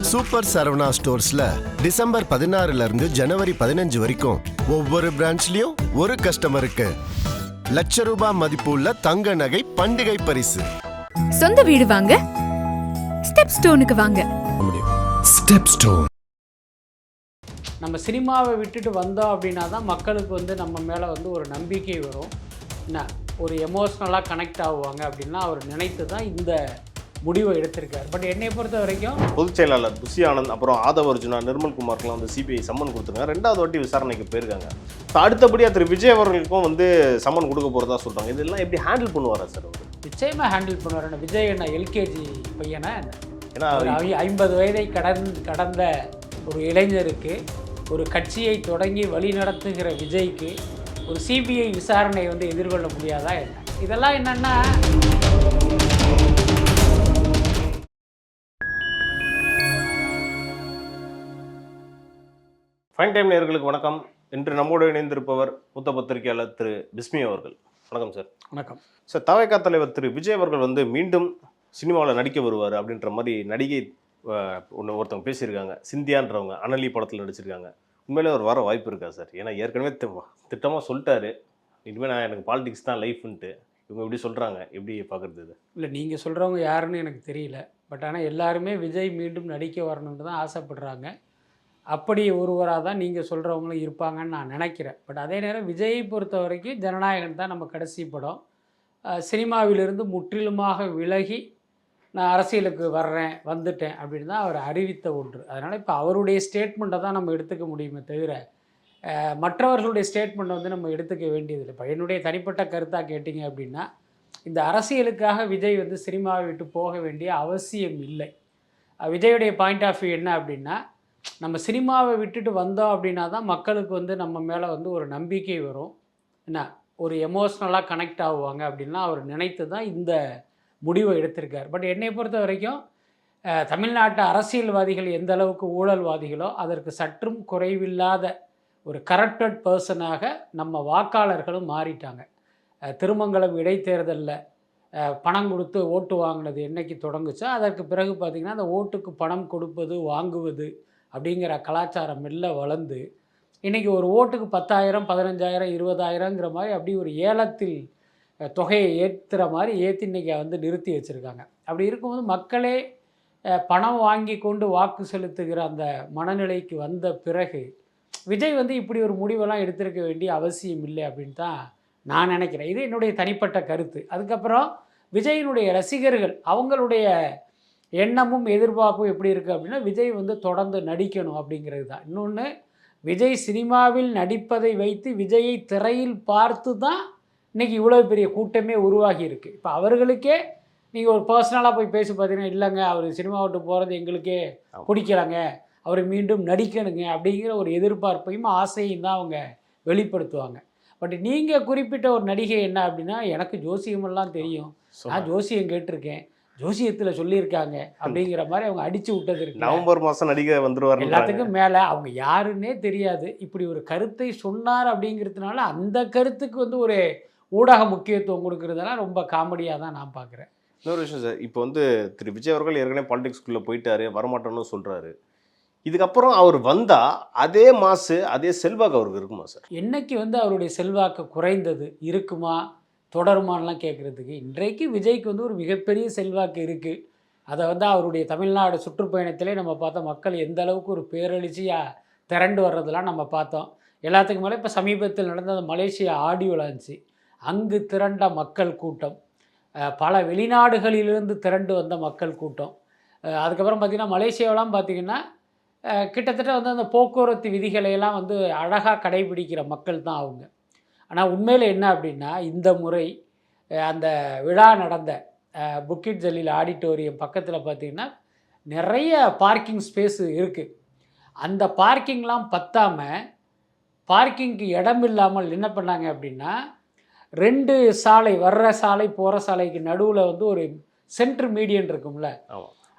Super Saravana ஸ்டோர்ஸ்ல December 16 இருந்து ஜனவரி 15 வரைக்கும் ஒவ்வொரு பிரான்ச்லயும் ஒரு கஸ்டமருக்கு ₹1,00,000 மதிப்புள்ள தங்க நகை பண்டிகை பரிசு. சொந்த வீடு வாங்க ஸ்டெப் ஸ்டோனுக்கு வாங்க. Step stone. நம்ம சினிமாவை விட்டுட்டு வந்தோம் அப்படின்னா தான் மக்களுக்கு வந்து நம்ம மேலே வந்து ஒரு நம்பிக்கை வரும், என்ன ஒரு எமோஷ்னலாக கனெக்ட் ஆகுவாங்க அப்படின்னா அவர் நினைத்து தான் இந்த முடிவை எடுத்திருக்காரு. பட் என்னை பொறுத்த வரைக்கும் பொதுச் செயலாளர் புஷி ஆனந்த் அப்புறம் ஆதவ அர்ஜுனா நிர்மல்குமார்க்கெலாம் வந்து சிபிஐ சம்மன் கொடுத்துருக்காங்க. 2வது வாட்டி விசாரணைக்கு போயிருக்காங்க. அடுத்தபடியாக திரு விஜய் அவர்களுக்கும் வந்து சம்மன் கொடுக்க போகிறதா சொல்கிறாங்க. இதெல்லாம் எப்படி ஹேண்டில் பண்ணுவாரா சார் அவர்? நிச்சயமாக ஹேண்டில் பண்ணுவார். விஜய் என்ன எல்கேஜி பையனை? ஏன்னா 50 வயதை கடந்த ஒரு இளைஞருக்கு, ஒரு கட்சியை தொடங்கி வழி நடத்துகிற விஜய்க்கு ஒரு சிபிஐ விசாரணை வந்து எதிர்கொள்ள முடியாதா என்ன? இதெல்லாம் என்னன்னா ஃபைன் டைம் நேயர்களுக்கு வணக்கம். இன்று நம்மோடு இணைந்திருப்பவர் மூத்த பத்திரிகையாளர் திரு பிஸ்மி அவர்கள். வணக்கம் சார். வணக்கம் சார். தவைக்கா தலைவர் திரு விஜய் அவர்கள் வந்து மீண்டும் சினிமாவில் நடிக்க வருவார் அப்படின்ற மாதிரி நடிகை ஒருத்தவங்க பேசியிருக்காங்க. சிந்தியான்றவங்க அனலி படத்தில் நடிச்சிருக்காங்க. உண்மையிலே ஒரு வர வாய்ப்பு இருக்கா சார்? ஏன்னா ஏற்கனவே திட்டமாக சொல்லிட்டாரு, இனிமேல் எனக்கு பாலிடிக்ஸ் தான் லைஃப்ன்ட்டு. இவங்க எப்படி சொல்கிறாங்க, எப்படி பார்க்குறது இது? இல்லை, நீங்கள் சொல்கிறவங்க யாருன்னு எனக்கு தெரியல. பட் ஆனால் எல்லாருமே விஜய் மீண்டும் நடிக்க வரணுன்னு தான் ஆசைப்படுறாங்க. அப்படி ஒருவராக தான் நீங்கள் சொல்கிறவங்களும் இருப்பாங்கன்னு நான் நினைக்கிறேன். பட் அதே நேரம் விஜயை பொறுத்த வரைக்கும் ஜனநாயகன் தான் நம்ம கடைசி படம். சினிமாவிலிருந்து முற்றிலுமாக விலகி நான் அரசியலுக்கு வந்துட்டேன் அப்படின்னு தான் அவர் அறிவித்த ஒன்று. அதனால் இப்போ அவருடைய ஸ்டேட்மெண்ட்டை தான் நம்ம எடுத்துக்க முடியுமே தவிர மற்றவர்களுடைய ஸ்டேட்மெண்ட்டை வந்து நம்ம எடுத்துக்க வேண்டியதில்லை. இப்போ என்னுடைய தனிப்பட்ட கருத்தாக கேட்டிங்க அப்படின்னா, இந்த அரசியலுக்காக விஜய் வந்து சினிமாவை விட்டு போக வேண்டிய அவசியம் இல்லை. விஜயுடைய பாயிண்ட் ஆஃப் வியூ என்ன அப்படின்னா, நம்ம சினிமாவை விட்டுட்டு வந்தோம் அப்படின்னா தான் மக்களுக்கு வந்து நம்ம மேலே வந்து ஒரு நம்பிக்கை வரும், என்ன ஒரு எமோஷ்னலாக கனெக்ட் ஆகுவாங்க அப்படின்னா அவர் நினைத்து தான் இந்த முடிவை எடுத்திருக்கார். பட் என்னை பொறுத்த வரைக்கும் தமிழ்நாட்டு அரசியல்வாதிகள் எந்த அளவுக்கு ஊழல்வாதிகளோ அதற்கு சற்றும் குறைவில்லாத ஒரு கரப்டட் பர்சனாக நம்ம வாக்காளர்களும் மாறிட்டாங்க. திருமங்கலம் இடைத்தேர்தலில் பணம் கொடுத்து ஓட்டு வாங்கினது என்றைக்கு தொடங்குச்சோ அதற்கு பிறகு பார்த்திங்கன்னா அந்த ஓட்டுக்கு பணம் கொடுப்பது வாங்குவது அப்படிங்கிற கலாச்சாரம் மெல்ல வளர்ந்து இன்றைக்கி ஒரு ஓட்டுக்கு 10,000 15,000 20,000ங்கிற மாதிரி அப்படி ஒரு ஏலத்தில் தொகையை ஏற்றுற மாதிரி ஏற்றி இன்றைக்கி வந்து நிறுத்தி வச்சுருக்காங்க. அப்படி இருக்கும்போது மக்களே பணம் வாங்கி கொண்டு வாக்கு செலுத்துகிற அந்த மனநிலைக்கு வந்த பிறகு விஜய் வந்து இப்படி ஒரு முடிவெல்லாம் எடுத்திருக்க வேண்டிய அவசியம் இல்லை அப்படின்னு தான் நான் நினைக்கிறேன். இது என்னுடைய தனிப்பட்ட கருத்து. அதுக்கப்புறம் விஜயினுடைய ரசிகர்கள் அவங்களுடைய எண்ணமும் எதிர்பார்ப்பும் எப்படி இருக்குது அப்படின்னா, விஜய் வந்து தொடர்ந்து நடிக்கணும் அப்படிங்கிறது தான். இன்னொன்று, விஜய் சினிமாவில் நடிப்பதை வைத்து விஜயை திரையில் பார்த்து தான் இன்றைக்கி இவ்வளோ பெரிய கூட்டமே உருவாகி இருக்குது. இப்போ அவர்களுக்கே நீங்கள் ஒரு பர்சனலாக போய் பேசி பார்த்தீங்கன்னா, இல்லைங்க அவர் சினிமா விட்டு போகிறது எங்களுக்கே பிடிக்கலங்க, அவர் மீண்டும் நடிக்கணுங்க அப்படிங்கிற ஒரு எதிர்பார்ப்பையும் ஆசையும் தான் அவங்க வெளிப்படுத்துவாங்க. பட் நீங்கள் குறிப்பிட்ட ஒரு நடிகை என்ன அப்படின்னா, எனக்கு ஜோசியமெல்லாம் தெரியும், நான் ஜோசியம் கேட்டிருக்கேன், ஜோசியத்தில் சொல்லியிருக்காங்க அப்படிங்கிற மாதிரி அவங்க அடித்து விட்டது இருக்கு. நவம்பர் மாதம் நடிகை வந்துருவார். எல்லாத்துக்கும் மேலே அவங்க யாருன்னே தெரியாது. இப்படி ஒரு கருத்தை சொன்னார் அப்படிங்கிறதுனால அந்த கருத்துக்கு வந்து ஒரு ஊடக முக்கியத்துவம் கொடுக்குறதெல்லாம் ரொம்ப காமெடியாக தான் நான் பார்க்குறேன். இன்னொரு விஷயம் சார், இப்போ வந்து திரு விஜய் அவர்கள் ஏற்கனவே பாலிடிக்ஸ்குள்ளே போயிட்டாரு, வரமாட்டோன்னு சொல்கிறாரு. இதுக்கப்புறம் அவர் வந்தால் அதே மாசு அதே செல்வாக்கு அவருக்கு இருக்குமா சார்? என்னைக்கு வந்து அவருடைய செல்வாக்கு குறைந்தது, இருக்குமா தொடருமானலாம் கேட்குறதுக்கு இன்றைக்கு விஜய்க்கு வந்து ஒரு மிகப்பெரிய செல்வாக்கு இருக்குது. அதை வந்து அவருடைய தமிழ்நாடு சுற்றுப்பயணத்திலே நம்ம பார்த்தோம். மக்கள் எந்த அளவுக்கு ஒரு பேரெழுச்சியாக திரண்டு வர்றதெல்லாம் நம்ம பார்த்தோம். எல்லாத்துக்கும் மேலே இப்போ சமீபத்தில் நடந்த அந்த மலேசியா ஆடியோ லான்ச்சு, அங்கு திரண்ட மக்கள் கூட்டம், பல வெளிநாடுகளிலிருந்து திரண்டு வந்த மக்கள் கூட்டம். அதுக்கப்புறம் பார்த்திங்கன்னா மலேசியாவெலாம் பார்த்திங்கன்னா கிட்டத்தட்ட வந்து அந்த போக்குவரத்து விதிகளையெல்லாம் வந்து அழகாக கடைபிடிக்கிற மக்கள் தான் அவங்க. ஆனால் உண்மையில் என்ன அப்படின்னா, இந்த முறை அந்த விழா நடந்த புக்கிட் ஜலீல் ஆடிட்டோரியம் பக்கத்தில் பார்த்திங்கன்னா நிறைய பார்க்கிங் ஸ்பேஸு இருக்குது. அந்த பார்க்கிங்லாம் பத்தாமல் பார்க்கிங்க்கு இடம் இல்லாமல் என்ன பண்ணாங்க அப்படின்னா, 2 சாலை, வர்ற சாலை போகிற சாலைக்கு நடுவில் வந்து ஒரு சென்ட்ரு மீடியன் இருக்கும்ல,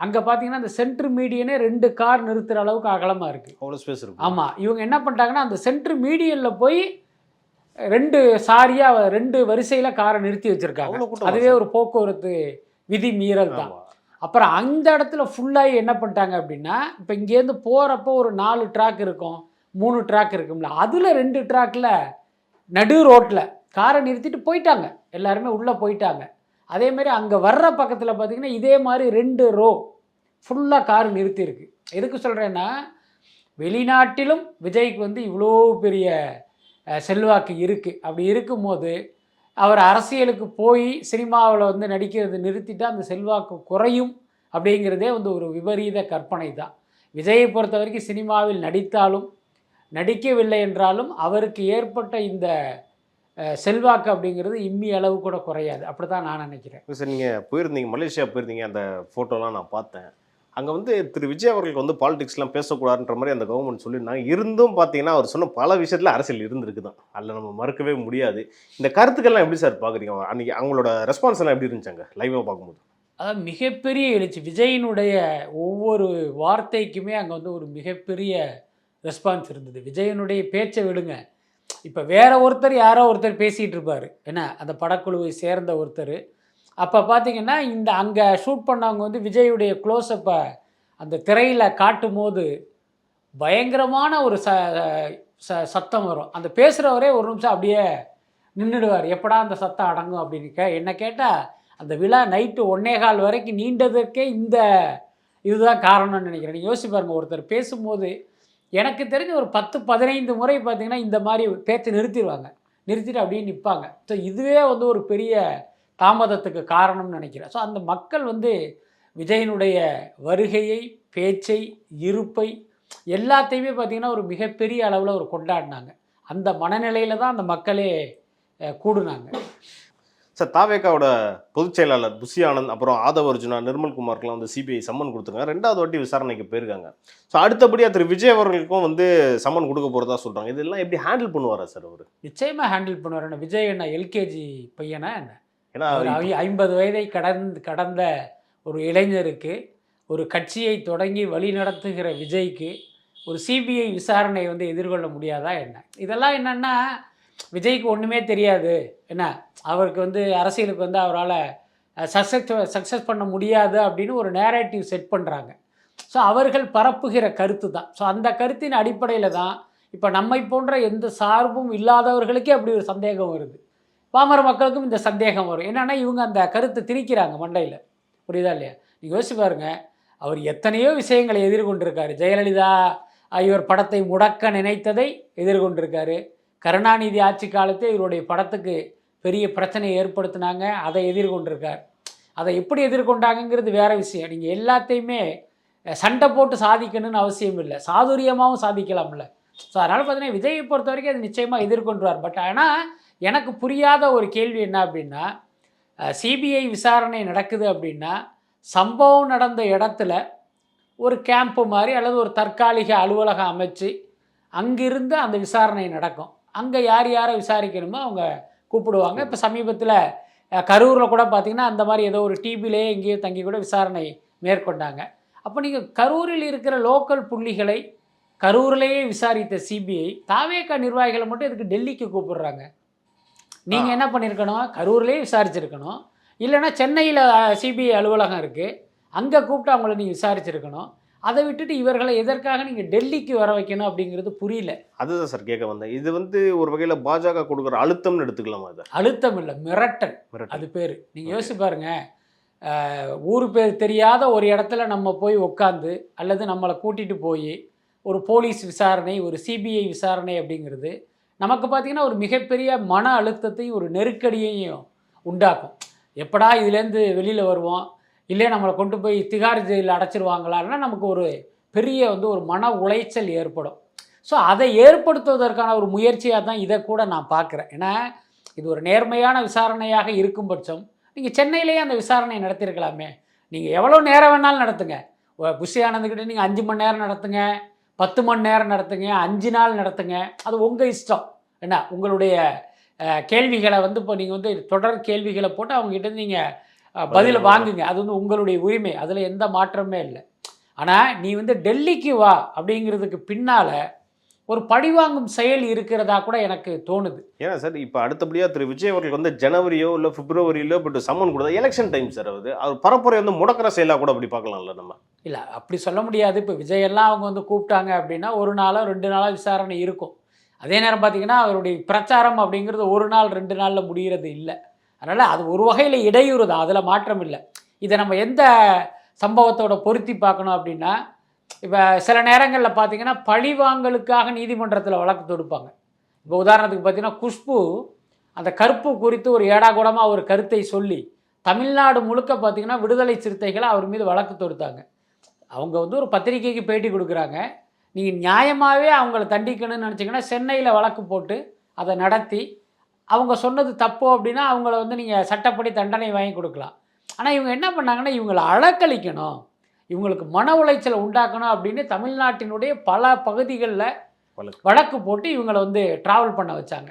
அங்கே பார்த்தீங்கன்னா அந்த சென்ட்ரு மீடியனே 2 கார் நிறுத்துகிற அளவுக்கு அகலமாக இருக்குது. அவ்வளோ ஸ்பேஸ் இருக்குது. ஆமாம், இவங்க என்ன பண்ணிட்டாங்கன்னா அந்த சென்ட்ரு மீடியனில் போய் 2 வரிசையில் காரை நிறுத்தி வச்சுருக்காங்க. அதுவே ஒரு போக்குவரத்து விதி மீறல் தான். அப்புறம் அந்த இடத்துல ஃபுல்லாகி என்ன பண்ணிட்டாங்க அப்படின்னா, இப்போ இங்கேருந்து போகிறப்போ ஒரு 4 ட்ராக் இருக்கும், 3 ட்ராக் இருக்கும்ல, அதில் 2 ட்ராக்கில் நடு ரோட்டில் காரை நிறுத்திட்டு போயிட்டாங்க, எல்லாருமே உள்ளே போயிட்டாங்க. அதேமாதிரி அங்கே வர்ற பக்கத்தில் பார்த்திங்கன்னா இதே மாதிரி 2 ரோ ஃபுல்லாக கார் நிறுத்தியிருக்கு. எதுக்கு சொல்கிறேன்னா, வெளிநாட்டிலும் விஜய்க்கு வந்து இவ்வளோ பெரிய செல்வாக்கு இருக்குது. அப்படி இருக்கும்போது அவர் அரசியலுக்கு போய் சினிமாவில் வந்து நடிக்கிறது நிறுத்திட்டு அந்த செல்வாக்கு குறையும் அப்படிங்கிறதே வந்து ஒரு விபரீத கற்பனை தான். விஜயை பொறுத்த வரைக்கும் சினிமாவில் நடித்தாலும் நடிக்கவில்லை என்றாலும் அவருக்கு ஏற்பட்ட இந்த செல்வாக்கு அப்படிங்கிறது இம்மி அளவு கூட குறையாது. அப்படி தான் நான் நினைக்கிறேன். சார், நீங்கள் போயிருந்தீங்க, மலேசியா போயிருந்தீங்க, அந்த ஃபோட்டோலாம் நான் பார்த்தேன். அங்கே வந்து திரு விஜய் அவர்களுக்கு வந்து பாலிடிக்ஸ்லாம் பேசக்கூடாதுன்ற மாதிரி அந்த கவர்மெண்ட் சொல்லியிருந்தாங்க. இருந்தும் பார்த்தீங்கன்னா அவர் சொன்ன பல விஷயத்தில் அரசியல் இருந்திருக்கு தான், அதில் நம்ம மறுக்கவே முடியாது. இந்த கருத்துக்கள்லாம் எப்படி சார் பார்க்குறீங்க? அன்றைக்கி அவங்களோட ரெஸ்பான்ஸ் எல்லாம் எப்படி இருந்துச்சாங்க லைவாக பார்க்கும்போது? அதாவது மிகப்பெரிய எழுச்சி. விஜயினுடைய ஒவ்வொரு வார்த்தைக்குமே அங்கே வந்து ஒரு மிகப்பெரிய ரெஸ்பான்ஸ் இருந்தது. விஜயனுடைய பேச்சை விடுங்க, இப்போ வேற ஒருத்தர் யாரோ ஒருத்தர் பேசிகிட்டு இருப்பார், என்ன அந்த படக்குழுவை சேர்ந்த ஒருத்தர். அப்போ பார்த்தீங்கன்னா இந்த அங்கே ஷூட் பண்ணவங்க வந்து விஜயுடைய க்ளோஸ்அப்பை அந்த திரையில் காட்டும் போது பயங்கரமான ஒரு சத்தம் வரும். அந்த பேசுகிறவரே ஒரு நிமிஷம் அப்படியே நின்றுடுவார், எப்படா அந்த சத்தம் அடங்கும் அப்படின்னு. என்ன கேட்டால் அந்த விழா நைட்டு 1:15 வரைக்கும் நீண்டதற்கே இந்த இதுதான் காரணம்னு நினைக்கிறேன். நீங்கள் யோசிச்சு பாருங்கள், ஒருத்தர் பேசும்போது எனக்கு தெரிஞ்ச ஒரு 10-15 முறை பார்த்திங்கன்னா இந்த மாதிரி பேச்சை நிறுத்திட்டு அப்படியே நிற்பாங்க. ஸோ இதுவே வந்து ஒரு பெரிய தாமதத்துக்கு காரணம்னு நினைக்கிறேன். ஸோ அந்த மக்கள் வந்து விஜயனுடைய வருகையை, பேச்சை, இருப்பை எல்லாத்தையுமே பார்த்திங்கன்னா ஒரு மிகப்பெரிய அளவில் ஒரு கொண்டாடினாங்க. அந்த மனநிலையில் தான் அந்த மக்களே கூடுனாங்க. சார், தாவேக்காவோட பொதுச் செயலாளர் புஷி ஆனந்த், அப்புறம் ஆதவ் அர்ஜுனா, நிர்மல்குமாருக்குலாம் வந்து சிபிஐ சம்மன் கொடுத்துருக்காங்க. 2வது வாட்டி விசாரணைக்கு போயிருக்காங்க. ஸோ அடுத்தபடியாக திரு விஜய் அவர்களுக்கும் வந்து சம்மன் கொடுக்க போகிறதா சொல்கிறாங்க. இதெல்லாம் எப்படி ஹேண்டில் பண்ணுவாரா சார் அவர்? நிச்சயமாக ஹேண்டில் பண்ணுவார். என்ன விஜய் என்ன எல்கேஜி பையனா என்ன? ஏன்னா 50 வயதை கடந்த ஒரு இளைஞருக்கு, ஒரு கட்சியை தொடங்கி வழி நடத்துகிற விஜய்க்கு ஒரு சிபிஐ விசாரணை வந்து எதிர்கொள்ள முடியாதா என்ன? இதெல்லாம் என்னென்னா, விஜய்க்கு ஒன்றுமே தெரியாது, என்ன அவருக்கு வந்து அரசியலுக்கு வந்து அவரால் சக்ஸஸ் பண்ண முடியாது அப்படின்னு ஒரு நேரேட்டிவ் செட் பண்ணுறாங்க. ஸோ அவர்கள் பரப்புகிற கருத்து தான். ஸோ அந்த கருத்தின் அடிப்படையில் தான் இப்போ நம்மை போன்ற எந்த சார்பும் இல்லாதவர்களுக்கே அப்படி ஒரு சந்தேகம் வருது. பாமர மக்களுக்கும் இந்த சந்தேகம் வரும். என்னென்னா இவங்க அந்த கருத்தை திணிக்கிறாங்க மண்டையில். புரியுதா இல்லையா? நீங்கள் யோசிச்சு பாருங்கள், அவர் எத்தனையோ விஷயங்களை எதிர்கொண்டிருக்காரு. ஜெயலலிதா இவர் படத்தை முடக்க நினைத்ததை எதிர்கொண்டிருக்காரு. கருணாநிதி ஆட்சி காலத்தில் இவருடைய படத்துக்கு பெரிய பிரச்சனையை ஏற்படுத்தினாங்க, அதை எதிர்கொண்டிருக்கார். அதை எப்படி எதிர்கொண்டாங்கங்கிறது வேறு விஷயம். நீங்கள் எல்லாத்தையுமே சண்டை போட்டு சாதிக்கணும்னு அவசியம் இல்லை, சாதுரியமாகவும் சாதிக்கலாம்ல. ஸோ அதனால் பார்த்தீங்கன்னா விஜயை பொறுத்த வரைக்கும் அது நிச்சயமாக எதிர்கொண்டுவார். பட் ஆனால் எனக்கு புரியாத ஒரு கேள்வி என்ன அப்படின்னா, சிபிஐ விசாரணை நடக்குது அப்படின்னா சம்பவம் நடந்த இடத்துல ஒரு கேம்ப்பு மாதிரி அல்லது ஒரு தற்காலிக அலுவலகம் அமைச்சு அங்கிருந்து அந்த விசாரணை நடக்கும். அங்கே யார் யாரை விசாரிக்கணுமோ அவங்க கூப்பிடுவாங்க. இப்போ சமீபத்தில் கரூரில் கூட பார்த்திங்கன்னா அந்த மாதிரி ஏதோ ஒரு டிபிலே எங்கேயோ தங்கி கூட விசாரணை மேற்கொண்டாங்க. அப்போ நீங்கள் கரூரில் இருக்கிற லோக்கல் புள்ளிகளை கரூரிலேயே விசாரித்த சிபிஐ தாவேகா நிர்வாகிகளை மட்டும் இதுக்கு டெல்லிக்கு கூப்பிடுறாங்க. நீங்கள் என்ன பண்ணியிருக்கணும், கரூர்லேயே விசாரிச்சிருக்கணும். இல்லைன்னா சென்னையில் சிபிஐ அலுவலகம் இருக்குது, அங்கே கூப்பிட்டு அவங்கள நீங்கள் விசாரிச்சிருக்கணும். அதை விட்டுட்டு இவர்களை எதற்காக நீங்கள் டெல்லிக்கு வர வைக்கணும் அப்படிங்கிறது புரியல. அதுதான் சார் கேட்க வந்தேன். இது வந்து ஒரு வகையில் பாஜக கொடுக்குற அழுத்தம்னு எடுத்துக்கலாமா? அது அழுத்தம் இல்லை, மிரட்டல். அது பேர் நீங்கள் யோசிச்சு பாருங்கள். ஊர் பேர் தெரியாத ஒரு இடத்துல நம்ம போய் உட்காந்து அல்லது நம்மளை கூட்டிகிட்டு போய் ஒரு போலீஸ் விசாரணை, ஒரு சிபிஐ விசாரணை அப்படிங்கிறது நமக்கு பார்த்திங்கன்னா ஒரு மிகப்பெரிய மன அழுத்தத்தையும் ஒரு நெருக்கடியையும் உண்டாக்கும். எப்படா இதுலேருந்து வெளியில் வருவோம், இல்லை நம்மளை கொண்டு போய் திகார் ஜெயிலில் அடைச்சிருவாங்களான்னா நமக்கு ஒரு பெரிய வந்து ஒரு மன உளைச்சல் ஏற்படும். ஸோ அதை ஏற்படுத்துவதற்கான ஒரு முயற்சியாக தான் இதை கூட நான் பார்க்குறேன். ஏன்னா இது ஒரு நேர்மையான விசாரணையாக இருக்கும் பட்சம் நீங்கள் சென்னையிலேயே அந்த விசாரணையை நடத்தியிருக்கலாமே. நீங்கள் எவ்வளோ நேரம் வேணாலும் நடத்துங்க. புஷி ஆனந்துக்கிட்ட நீங்கள் 5 மணி நேரம் நடத்துங்க, 10 மணி நேரம் நடத்துங்க, 5 நாள் நடத்துங்க, அது உங்கள் இஷ்டம். என்ன உங்களுடைய கேள்விகளை வந்து இப்போ நீங்கள் வந்து தொடர் கேள்விகளை போட்டு அவங்ககிட்ட நீங்கள் பதில் வாங்குங்க, அது வந்து உங்களுடைய உரிமை, அதில் எந்த மாற்றமே இல்லை. ஆனால் நீ வந்து டெல்லிக்கு வா அப்படிங்கிறதுக்கு பின்னால் ஒரு பழிவாங்கும் செயல் இருக்கிறதா கூட எனக்கு தோணுது. ஏன்னா சார் இப்போ அடுத்தபடியாக திரு விஜய் அவர்கள் வந்து ஜனவரியோ இல்லை பிப்ரவரியிலோ இப்படி சம்மன் கொடுத்தா எலெக்ஷன் டைம் சார் அவர் பரப்புரை வந்து முடக்கிற செயலாக கூட அப்படி பார்க்கலாம்ல நம்ம. இல்லை அப்படி சொல்ல முடியாது. இப்போ விஜயெல்லாம் அவங்க வந்து கூப்பிட்டாங்க அப்படின்னா 1 நாளோ 2 நாளோ விசாரணை இருக்கும். அதே நேரம் பார்த்தீங்கன்னா அவருடைய பிரச்சாரம் அப்படிங்கிறது 1 நாள் 2 நாளில் முடிகிறது இல்லை. அதனால் அது ஒரு வகையில் இடையூறு தான், அதில் மாற்றம் இல்லை. இதை நம்ம எந்த சம்பவத்தோட பொருத்தி பார்க்கணும் அப்படின்னா, இப்போ சில நேரங்களில் பார்த்தீங்கன்னா பழிவாங்கலுக்காக நீதிமன்றத்தில் வழக்கு தொடுப்பாங்க. இப்போ உதாரணத்துக்கு பார்த்தீங்கன்னா குஷ்பு அந்த கருப்பு குறித்து ஒரு ஏடாகூடமாக ஒரு கருத்தை சொல்லி தமிழ்நாடு முழுக்க பார்த்தீங்கன்னா விடுதலை சிறுத்தைகளை அவர் மீது வழக்கு தொடுத்தாங்க. அவங்க வந்து ஒரு பத்திரிகைக்கு பேட்டி கொடுக்குறாங்க. நீங்கள் நியாயமாகவே அவங்கள தண்டிக்கணும்னு நினச்சிங்கன்னா சென்னையில் வழக்கு போட்டு அதை நடத்தி அவங்க சொன்னது தப்பு அப்படின்னா அவங்கள வந்து நீங்கள் சட்டப்படி தண்டனை வாங்கி கொடுக்கலாம். ஆனால் இவங்க என்ன பண்ணாங்கன்னா இவங்களை அலக்களிக்கணும், இவங்களுக்கு மன உளைச்சலை உண்டாக்கணும் அப்படின்னு தமிழ்நாட்டினுடைய பல பகுதிகளில் வழக்கு போட்டு இவங்களை வந்து ட்ராவல் பண்ண வச்சாங்க.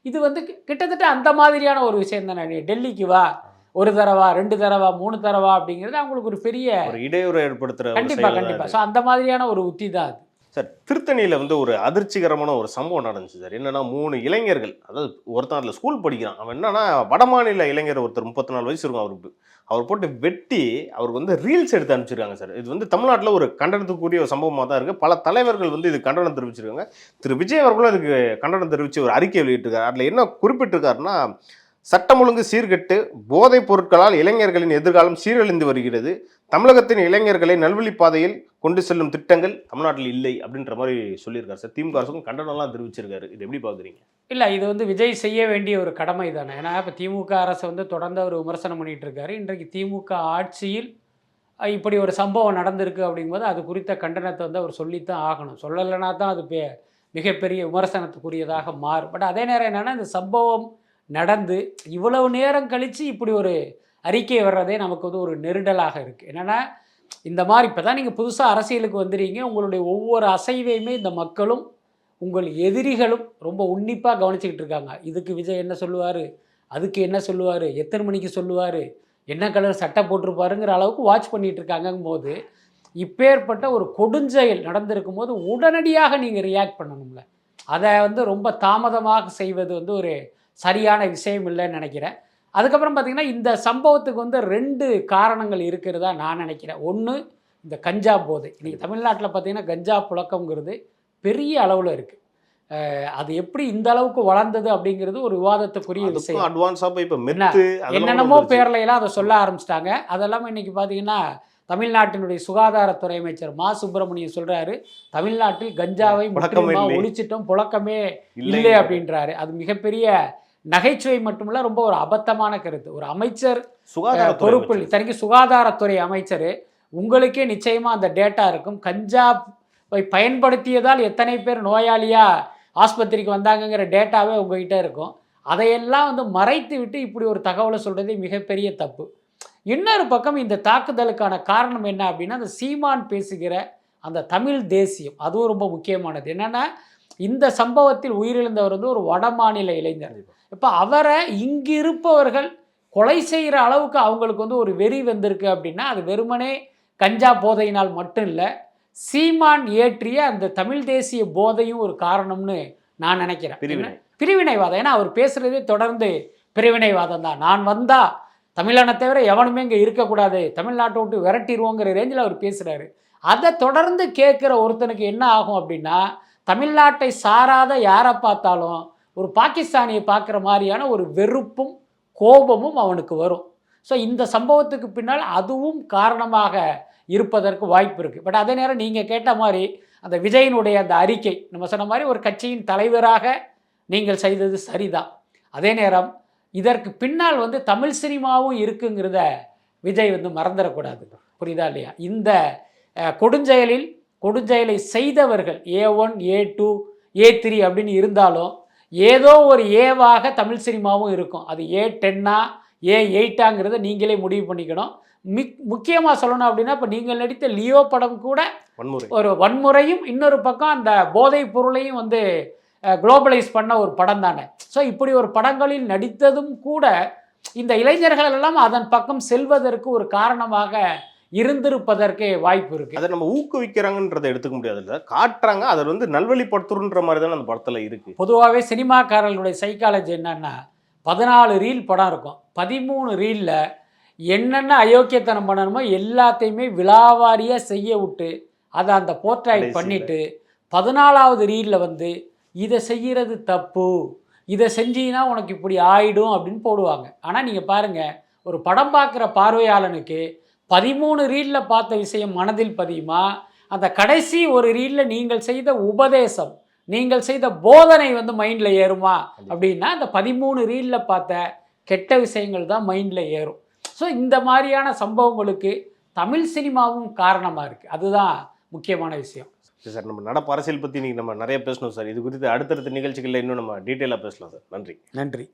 இது வந்து கிட்டத்தட்ட அந்த மாதிரியான ஒரு விஷயம் தானே. டெல்லிக்கு வா, 1 தடவை 2 தடவை 3 தடவை அப்படிங்கிறது அவங்களுக்கு ஒரு பெரிய இடையூறு ஏற்படுத்துகிற. கண்டிப்பாக. ஸோ அந்த மாதிரியான ஒரு உத்தி தான் அது. சார் திருத்தணியில் வந்து ஒரு அதிர்ச்சிகரமான ஒரு சம்பவம் நடந்துச்சு சார். என்னன்னா 3 இளைஞர்கள், அதாவது ஒருத்தன் அதில் ஸ்கூல் படிக்கிறான், அவன் என்னன்னா வடமாநில இளைஞர் ஒருத்தர் 34 வயசு இருக்கும், அவர் போட்டு வெட்டி அவருக்கு வந்து ரீல்ஸ் எடுத்து அனுப்பிச்சிருக்காங்க சார். இது வந்து தமிழ்நாட்டில் ஒரு கண்டனத்துக்குரிய ஒரு சம்பவமாக தான் இருக்குது. பல தலைவர்கள் வந்து இது கண்டனம் தெரிவிச்சிருக்காங்க. திரு விஜய் அவர்களும் இதுக்கு கண்டனம் தெரிவித்து ஒரு அறிக்கை வெளியிட்டிருக்காரு. அதில் என்ன குறிப்பிட்டிருக்காருன்னா, சட்டம் ஒழுங்கு சீர்கெட்டு போதைப் பொருட்களால் இளைஞர்களின் எதிர்காலம் சீரழிந்து வருகிறது, தமிழகத்தின் இளைஞர்களை நல்வழி பாதையில் கொண்டு செல்லும் திட்டங்கள் தமிழ்நாட்டில் இல்லை அப்படின்ற மாதிரி சொல்லியிருக்காரு சார். திமுக அரசுக்கும் கண்டனம்லாம் தெரிவிச்சிருக்காரு. இது எப்படி பார்க்குறீங்க? இல்லை, இது வந்து விஜய் செய்ய வேண்டிய ஒரு கடமை தானே. ஏன்னா இப்போ திமுக அரசு வந்து தொடர்ந்து ஒரு விமர்சனம் பண்ணிகிட்டு இருக்காரு. இன்றைக்கு திமுக ஆட்சியில் இப்படி ஒரு சம்பவம் நடந்திருக்கு அப்படிங்கும்போது அது குறித்த கண்டனத்தை வந்து அவர் சொல்லித்தான் ஆகணும். சொல்லலைன்னா தான் அது மிகப்பெரிய விமர்சனத்துக்குரியதாக மாறும். பட் அதே நேரம் என்னென்னா, இந்த சம்பவம் நடந்து இவ்வளவு நேரம் கழித்து இப்படி ஒரு அறிக்கை வர்றதே நமக்கு வந்து ஒரு நெருடலாக இருக்குது. என்னென்னா, இந்த மாதிரி இப்போ தான் நீங்கள் புதுசாக அரசியலுக்கு வந்துடுறீங்க, உங்களுடைய ஒவ்வொரு அசைவையுமே இந்த மக்களும் உங்கள் எதிரிகளும் ரொம்ப உன்னிப்பாக கவனிச்சுக்கிட்டு இருக்காங்க. இதுக்கு விஜய் என்ன சொல்லுவார், அதுக்கு என்ன சொல்லுவார், எத்தனை மணிக்கு சொல்லுவார், என்ன கலர் சட்டை போட்டிருப்பாருங்கிற அளவுக்கு வாட்ச் பண்ணிகிட்டு இருக்காங்கும் போது, இப்பேற்பட்ட ஒரு கொடுஞ்செயல் நடந்திருக்கும் போது உடனடியாக நீங்கள் ரியாக்ட் பண்ணணும்ல. அதை வந்து ரொம்ப தாமதமாக செய்வது வந்து ஒரு சரியான விஷயம் இல்லைன்னு நினைக்கிறேன். அதுக்கப்புறம் பார்த்திங்கன்னா, இந்த சம்பவத்துக்கு வந்து 2 காரணங்கள் இருக்கிறதா நான் நினைக்கிறேன். ஒன்று, இந்த கஞ்சா போதை. இன்றைக்கி தமிழ்நாட்டில் பார்த்திங்கன்னா கஞ்சா புழக்கங்கிறது பெரிய அளவில் இருக்குது. அது எப்படி இந்த அளவுக்கு வளர்ந்தது அப்படிங்கிறது ஒரு விவாதத்துக்குரிய விஷயம். அட்வான்ஸாக இப்போ என்னென்னமோ பேர்லையெல்லாம் அதை சொல்ல ஆரம்பிச்சிட்டாங்க. அதெல்லாம் இன்றைக்கி பார்த்திங்கன்னா தமிழ்நாட்டினுடைய சுகாதாரத்துறை அமைச்சர் மா சுப்பிரமணியம் சொல்கிறாரு, தமிழ்நாட்டில் கஞ்சாவை முற்றிலுமாக ஒழிச்சிட்டோம், புழக்கமே இல்லை அப்படின்றாரு. அது மிகப்பெரிய நகைச்சுவை மட்டுமில்ல, ரொம்ப ஒரு அபத்தமான கருத்து. ஒரு அமைச்சர் பொறுப்பு, இத்தனைக்கு சுகாதாரத்துறை அமைச்சர், உங்களுக்கே நிச்சயமாக அந்த டேட்டா இருக்கும். கஞ்சாவை பயன்படுத்தியதால் எத்தனை பேர் நோயாளியாக ஆஸ்பத்திரிக்கு வந்தாங்கங்கிற டேட்டாவே உங்ககிட்ட இருக்கும். அதையெல்லாம் வந்து மறைத்து விட்டு இப்படி ஒரு தகவலை சொல்கிறதே மிகப்பெரிய தப்பு. இன்னொரு பக்கம் இந்த தாக்குதலுக்கான காரணம் என்ன அப்படின்னா, அந்த சீமான் பேசுகிற அந்த தமிழ் தேசியம், அதுவும் ரொம்ப முக்கியமானது. என்னென்னா, இந்த சம்பவத்தில் உயிரிழந்தவர் வந்து ஒரு வடமாநில இளைஞர். இப்போ அவரை இங்கு இருப்பவர்கள் கொலை செய்கிற அளவுக்கு அவங்களுக்கு வந்து ஒரு வெறி வந்திருக்கு அப்படின்னா, அது வெறுமனே கஞ்சா போதையினால் மட்டும் இல்லை, சீமான் ஏற்றிய அந்த தமிழ் தேசிய போதையும் ஒரு காரணம்னு நான் நினைக்கிறேன். பிரிவினைவாதம். ஏன்னா அவர் பேசுகிறதே தொடர்ந்து பிரிவினைவாதம் தான். நான் வந்தால் தமிழனை தவிர எவனுமே இங்கே இருக்கக்கூடாது, தமிழ்நாட்டை விட்டு விரட்டிடுவோங்கிற ரேஞ்சில் அவர் பேசுகிறாரு. அதை தொடர்ந்து கேட்குற ஒருத்தனுக்கு என்ன ஆகும் அப்படின்னா, தமிழ்நாட்டை சாராத யாரை பார்த்தாலும் ஒரு பாகிஸ்தானியை பார்க்குற மாதிரியான ஒரு வெறுப்பும் கோபமும் அவனுக்கு வரும். ஸோ இந்த சம்பவத்துக்கு பின்னால் அதுவும் காரணமாக இருப்பதற்கு வாய்ப்பு இருக்குது. பட் அதே நேரம் நீங்கள் கேட்ட மாதிரி அந்த விஜயினுடைய அந்த அறிக்கை, நம்ம சொன்ன மாதிரி ஒரு கட்சியின் தலைவராக நீங்கள் செய்தது சரிதான். அதே நேரம் இதற்கு பின்னால் வந்து தமிழ் சினிமாவும் இருக்குங்கிறத விஜய் வந்து மறந்துடக்கூடாது. புரியுதா இல்லையா? இந்த கொடுஞ்செயலை செய்தவர்கள் A1 A2 A3 அப்படின்னு இருந்தாலும் ஏதோ ஒரு ஏவாக தமிழ் சினிமாவும் இருக்கும். அது A10 A8 நீங்களே முடிவு பண்ணிக்கணும். முக்கியமாக சொல்லணும் அப்படின்னா, இப்போ நீங்கள் நடித்த லியோ படம் கூட ஒரு வன்முறையும் இன்னொரு பக்கம் அந்த போதைப் பொருளையும் வந்து குளோபலைஸ் பண்ண ஒரு படம் தானே. ஸோ இப்படி ஒரு படங்களில் நடித்ததும் கூட இந்த இளைஞர்கள் எல்லாம் அதன் பக்கம் செல்வதற்கு ஒரு காரணமாக இருந்திருப்பதற்கு வாய்ப்பு இருக்குது. அதை நம்ம ஊக்குவிக்கிறாங்கன்றதை எடுத்துக்க முடியாது, இல்லை காட்டுறாங்க, அதை வந்து நல்வழிப்படுத்துறன்ற மாதிரி தானே அந்த படத்தில் இருக்குது. பொதுவாகவே சினிமாக்காரர்களுடைய சைக்காலஜி என்னன்னா 14 ரீல் படம் இருக்கும், 13 ரீலில் என்னென்ன அயோக்கியத்தனம் பண்ணணுமோ எல்லாத்தையுமே விலாவாரியாக செய்ய விட்டு அதை அந்த போர்ட்ரைட் பண்ணிவிட்டு 14வது ரீலில் வந்து இதை செய்கிறது தப்பு, இதை செஞ்சீங்கன்னா உனக்கு இப்படி ஆயிடும் அப்படின்னு போடுவாங்க. ஆனால் நீங்கள் பாருங்கள், ஒரு படம் பார்க்குற பார்வையாளனுக்கு 13 ரீலில் பார்த்த விஷயம் மனதில் பதியுமா, அந்த கடைசி ஒரு ரீலில் நீங்கள் செய்த உபதேசம், நீங்கள் செய்த போதனை வந்து மைண்டில் ஏறுமா அப்படின்னா அந்த 13 ரீலில் பார்த்த கெட்ட விஷயங்கள் தான் மைண்டில் ஏறும். ஸோ இந்த மாதிரியான சம்பவங்களுக்கு தமிழ் சினிமாவும் காரணமாக இருக்குது. அதுதான் முக்கியமான விஷயம். சார், நம்ம நடப்பு அரசியல் பற்றி நீங்கள் நம்ம நிறைய பேசணும் சார். இது குறித்து அடுத்தடுத்த நிகழ்ச்சிகளில் இன்னும் நம்ம டீட்டெயிலாக பேசலாம் சார். நன்றி. நன்றி.